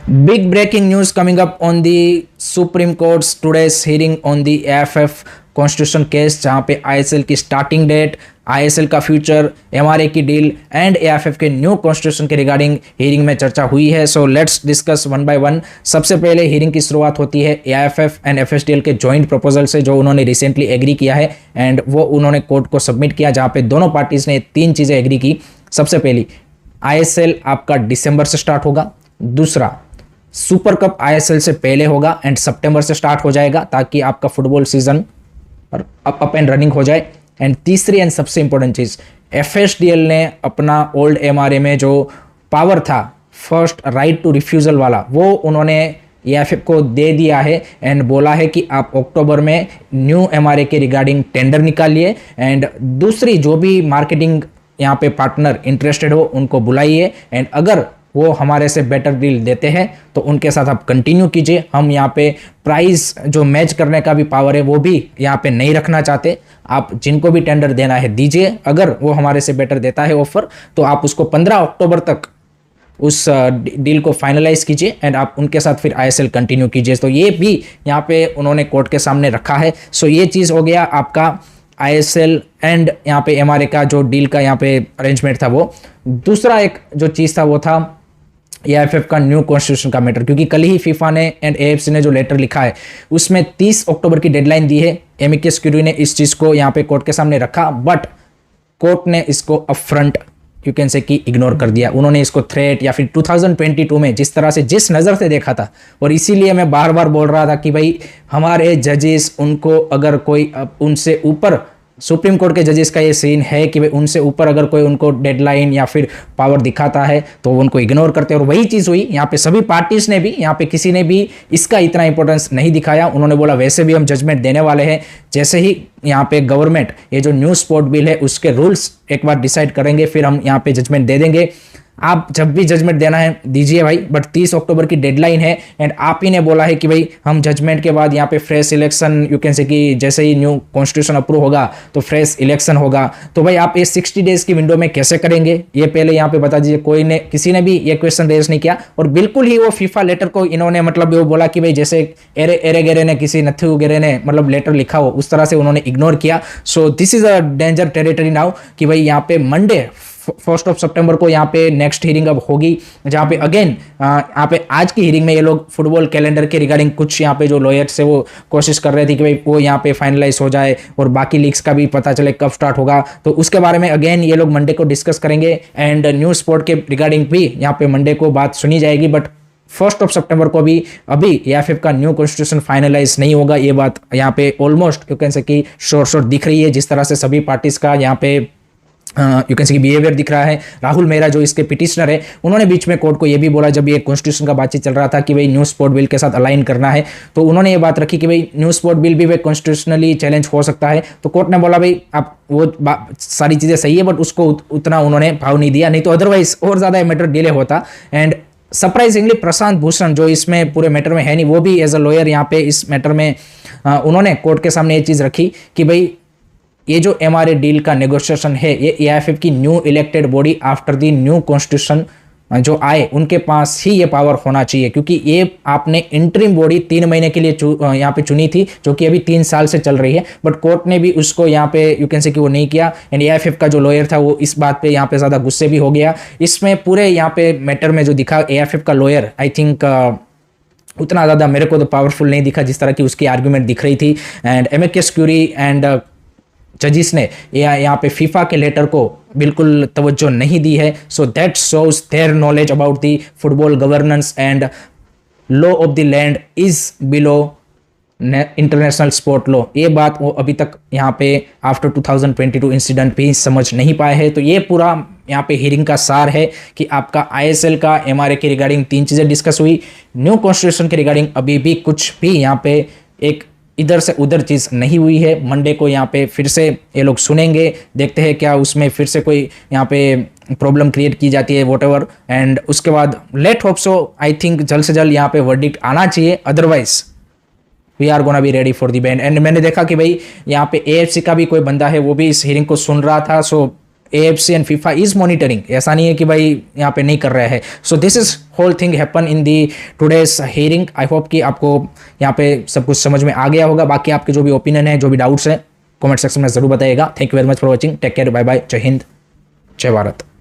Big breaking news coming up on the Supreme Court's today's hearing on the AFF constitution case, जहां पे ISL की starting date, ISL का future, MRA की deal and AFF के new constitution के regarding hearing में चर्चा हुई है। So let's discuss one by one. सबसे पहले हियरिंग की शुरुआत होती है एआईएफएफ एंड एफएसडीएल के जॉइंट प्रपोजल से, जो उन्होंने रिसेंटली एग्री किया है एंड वो उन्होंने कोर्ट को सबमिट किया, जहां पे दोनों पार्टीज ने तीन चीजें एग्री की। सबसे पहली, आईएसएल आपका दिसंबर से स्टार्ट होगा। दूसरा, सुपर कप आईएसएल से पहले होगा एंड सितंबर से स्टार्ट हो जाएगा, ताकि आपका football season up and running हो जाए। एंड तीसरी एंड सबसे इंपॉर्टेंट चीज, एफएसडीएल ने अपना ओल्ड एमआरए में जो पावर था, फर्स्ट राइट टू रिफ्यूजल वाला, वो उन्होंने एएफएफ को दे दिया है एंड बोला है कि आप अक्टूबर में न्यू एमआरए के रिगार्डिंग टेंडर निकालिए एंड दूसरी जो भी मार्केटिंग यहाँ पे पार्टनर इंटरेस्टेड हो उनको बुलाइए एंड अगर वो हमारे से बेटर डील देते हैं तो उनके साथ आप कंटिन्यू कीजिए। हम यहाँ पे प्राइस जो मैच करने का भी पावर है वो भी यहाँ पे नहीं रखना चाहते। आप जिनको भी टेंडर देना है दीजिए, अगर वो हमारे से बेटर देता है ऑफर तो आप उसको 15 अक्टूबर तक उस डील को फाइनलाइज कीजिए एंड आप उनके साथ फिर आईएसएल कंटिन्यू कीजिए। तो ये भी यहाँ पे उन्होंने कोर्ट के सामने रखा है। सो ये चीज़ हो गया आपका आईएसएल एंड यहाँ पे एमआरए का जो डील का यहाँ पे अरेंजमेंट था वो। दूसरा एक जो चीज़ था वो था एआईएफएफ का न्यू कॉन्स्टिट्यूशन का मैटर, क्योंकि कल ही फीफा ने एंड एएफसी ने जो लेटर लिखा है उसमें 30 अक्टूबर की डेडलाइन दी है। एमिकस क्यूरी ने इस चीज़ को यहाँ पे कोर्ट के सामने रखा, बट कोर्ट ने इसको अपफ्रंट यू कैन से कि इग्नोर कर दिया। उन्होंने इसको थ्रेट या फिर 2022 में जिस तरह से जिस नज़र से देखा था, और इसीलिए मैं बार बार बोल रहा था कि भाई हमारे जजेस, उनको अगर कोई उनसे ऊपर, सुप्रीम कोर्ट के जजेस का ये सीन है कि भाई उनसे ऊपर अगर कोई उनको डेडलाइन या फिर पावर दिखाता है तो वो उनको इग्नोर करते हैं। और वही चीज़ हुई यहाँ पे। सभी पार्टीज ने भी, यहाँ पे किसी ने भी इसका इतना इंपॉर्टेंस नहीं दिखाया। उन्होंने बोला वैसे भी हम जजमेंट देने वाले हैं, जैसे ही यहाँ पे गवर्नमेंट ये जो न्यू स्पोर्ट बिल है उसके रूल्स एक बार डिसाइड करेंगे फिर हम यहाँ पे जजमेंट दे देंगे। आप जब भी जजमेंट देना है दीजिए भाई, बट 30 अक्टूबर की डेडलाइन है एंड आप ही ने बोला है कि भाई हम जजमेंट के बाद यहाँ पे fresh election, you can say कि जैसे ही न्यू कॉन्स्टिट्यूशन अप्रूव होगा तो फ्रेश इलेक्शन होगा। तो भाई आप ये 60 डेज की विंडो में कैसे करेंगे, ये पहले यहाँ पे बता दीजिए। कोई ने, किसी ने भी ये क्वेश्चन रेज नहीं किया और बिल्कुल ही वो फीफा लेटर को इन्होंने मतलब वो बोला कि भाई जैसे एरे गेरे ने, किसी नथु गेरे ने मतलब लेटर लिखा हो उस तरह से उन्होंने इग्नोर किया। सो this is a danger territory now कि भाई यहाँ पे मंडे 1 सितंबर को यहाँ पे नेक्स्ट हियरिंग अब होगी, जहाँ पे अगेन यहाँ पे आज की हियरिंग में ये लोग फुटबॉल कैलेंडर के रिगार्डिंग कुछ यहाँ पे जो लॉयर्स है वो कोशिश कर रहे थे कि भाई वो यहाँ पे फाइनलाइज हो जाए और बाकी लीग्स का भी पता चले कब स्टार्ट होगा। तो उसके बारे में अगेन ये लोग मंडे को डिस्कस करेंगे एंड न्यू स्पोर्ट के रिगार्डिंग भी यहाँ पे मंडे को बात सुनी जाएगी। बट 1 सितंबर को भी अभी एआईएफएफ का न्यू कॉन्स्टिट्यूशन फाइनलाइज नहीं होगा, ये बात यहाँ पे ऑलमोस्ट यू कैन से कि शोर दिख रही है। जिस तरह से सभी पार्टीज का यहाँ पे यू कैन से बिहेवियर दिख रहा है। राहुल मेहरा जो इसके पिटिशनर है, उन्होंने बीच में कोर्ट को ये भी बोला जब ये कॉन्स्टिट्यूशन का बातचीत चल रहा था कि भाई न्यू स्पोर्ट बिल के साथ अलाइन करना है, तो उन्होंने ये बात रखी कि भाई न्यू स्पोर्ट बिल भी कॉन्स्टिट्यूशनली चैलेंज हो सकता है। तो कोर्ट ने बोला भाई आप वो सारी चीज़ें सही है, बट उसको उतना उन्होंने भाव नहीं दिया, नहीं तो अदरवाइज और ज़्यादा मैटर डिले होता। एंड सरप्राइजिंगली प्रशांत भूषण जो इसमें पूरे मैटर में है नहीं, वो भी एज अ लॉयर यहाँ पे इस मैटर में उन्होंने कोर्ट के सामने ये चीज़ रखी कि भाई ये जो एमआरए डील का नेगोशिएशन है ये एआईएफएफ की new elected body after the new constitution जो आए उनके पास ही ये पावर होना चाहिए, क्योंकि ये आपने इंटरिम बॉडी 3 महीने के लिए यहाँ पे चुनी थी जो कि अभी 3 साल से चल रही है। बट कोर्ट ने भी उसको यहाँ पे यू कैन से कि वो नहीं किया एंड एआईएफएफ का जो लॉयर था वो इस बात पे यहाँ पे ज़्यादा गुस्से भी हो गया। इसमें पूरे यहाँ पे मैटर में जो दिखा एआईएफएफ का लॉयर, आई थिंक उतना ज़्यादा मेरे को तो पावरफुल नहीं दिखा जिस तरह की उसकी आर्ग्यूमेंट दिख रही थी। एंड एमिकस क्यूरी एंड जजिस ने यहाँ पे फीफा के लेटर को बिल्कुल तवज्जो नहीं दी है। So that shows their knowledge about the football governance and law of the land is below international sport law. ये बात वो अभी तक यहाँ पे आफ्टर 2022 इंसिडेंट भी समझ नहीं पाए हैं। तो ये पूरा यहाँ पे हियरिंग का सार है कि आपका आईएसएल का एमआरए के रिगार्डिंग 3 चीज़ें डिस्कस हुई, न्यू कॉन्स्टिट्यूशन के रिगार्डिंग अभी भी कुछ भी यहाँ पे एक इधर से उधर चीज़ नहीं हुई है। मंडे को यहाँ पे फिर से ये लोग सुनेंगे, देखते हैं क्या उसमें फिर से कोई यहाँ पे प्रॉब्लम क्रिएट की जाती है व्हाटएवर। एंड उसके बाद let hope so, I think जल्द से जल्द यहाँ पे वर्डिक्ट आना चाहिए, otherwise we are gonna be ready for the band. And मैंने देखा कि भाई यहाँ पे एएफसी का भी कोई बंदा है वो भी इस हियरिंग को सुन रहा था। सो AFC and FIFA is monitoring, ऐसा नहीं है कि भाई यहाँ पे नहीं कर रहे हैं. So this is whole thing happen in the today's hearing. I hope कि आपको यहाँ पे सब कुछ समझ में आ गया होगा. बाकी आपके जो भी ओपिनियन है, जो भी डाउट्स हैं, कमेंट सेक्शन में जरूर बताइएगा. Thank you very much for watching. Take care, bye bye, जय हिंद, जय भारत.